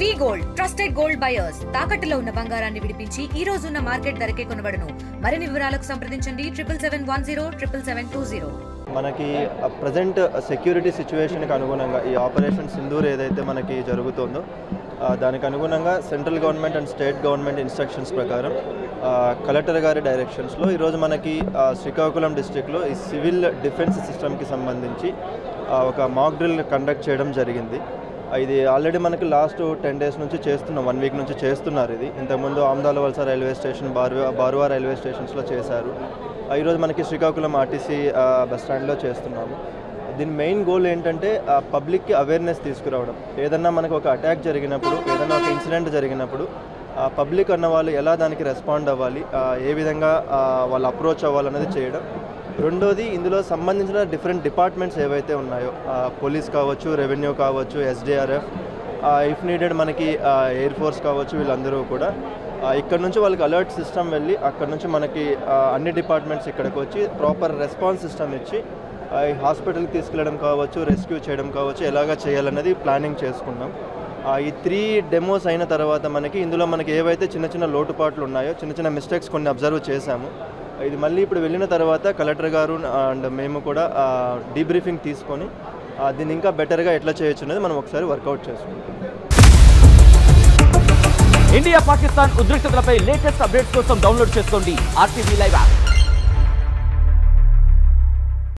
వి gold trusted gold buyers తాకట్టులో ఉన్న బంగారాన్ని విడిపించి ఈ రోజు ఉన్న మార్కెట్ ధరకే కొనబడును. మరిన్ని వివరాలకు సంప్రదించండి 77107720. మనకి ప్రజెంట్ సెక్యూరిటీ సిచ్యువేషన్కి అనుగుణంగా ఈ ఆపరేషన్ సింధూర్ ఏదైతే మనకి జరుగుతుందో దానికి అనుగుణంగా central government and state government instructions ప్రకారం కలెక్టర్ గారి డైరెక్షన్స్లో ఈరోజు మనకి శ్రీకాకుళం డిస్ట్రిక్ట్లో ఈ సివిల్ డిఫెన్స్ సిస్టమ్కి సంబంధించి ఒక మాక్ డ్రిల్ కండక్ట్ చేయడం జరిగింది. ఇది ఆల్రెడీ మనకి లాస్ట్ 10 days నుంచి చేస్తున్నాం, 1 week నుంచి చేస్తున్నారు. ఇది ఇంతకుముందు ఆమ్దాల వలస రైల్వే స్టేషన్, బారువా రైల్వే స్టేషన్స్లో చేశారు. ఈరోజు మనకి శ్రీకాకుళం ఆర్టీసీ బస్ స్టాండ్లో చేస్తున్నాము. దీని మెయిన్ గోల్ ఏంటంటే పబ్లిక్కి అవేర్నెస్ తీసుకురావడం. ఏదన్నా మనకు ఒక అటాక్ జరిగినప్పుడు, ఏదన్నా ఒక ఇన్సిడెంట్ జరిగినప్పుడు పబ్లిక్ అన్న వాళ్ళు ఎలా దానికి రెస్పాండ్ అవ్వాలి, ఏ విధంగా వాళ్ళు అప్రోచ్ అవ్వాలనేది చేయడం. రెండోది, ఇందులో సంబంధించిన డిఫరెంట్ డిపార్ట్మెంట్స్ ఏవైతే ఉన్నాయో, పోలీస్ కావచ్చు, రెవెన్యూ కావచ్చు, ఎస్డిఆర్ఎఫ్, ఇఫ్ నీడెడ్ మనకి ఎయిర్ ఫోర్స్ కావచ్చు, వీళ్ళందరూ కూడా ఇక్కడ నుంచి వాళ్ళకి అలర్ట్ సిస్టమ్ వెళ్ళి అక్కడ నుంచి మనకి అన్ని డిపార్ట్మెంట్స్ ఇక్కడికి వచ్చి ప్రాపర్ రెస్పాన్స్ సిస్టమ్ ఇచ్చి ఈ హాస్పిటల్కి తీసుకెళ్ళడం కావచ్చు, రెస్క్యూ చేయడం కావచ్చు, ఎలాగా చేయాలన్నది ప్లానింగ్ చేసుకున్నాం. ఈ 3 demos అయిన తర్వాత ఇందులో మనకి ఏవైతే చిన్న చిన్న లోటుపాట్లు ఉన్నాయో, చిన్న చిన్న మిస్టేక్స్ కొన్ని అబ్జర్వ్ చేశాము. ఇది మళ్ళీ ఇప్పుడు వెళ్ళిన తర్వాత కలెక్టర్ గారు అండ్ మేము కూడా డీబ్రీఫింగ్ తీసుకొని దీన్ని ఇంకా బెటర్గా ఎట్లా చేయొచ్చు అనేది మనం ఒకసారి వర్కౌట్ చేసుకుంటాం. ఇండియా పాకిస్తాన్ ఉద్రిక్తతలపై లేటెస్ట్ అప్డేట్స్ కోసం డౌన్లోడ్ చేసుకోండి RTV లైవ్ యాప్.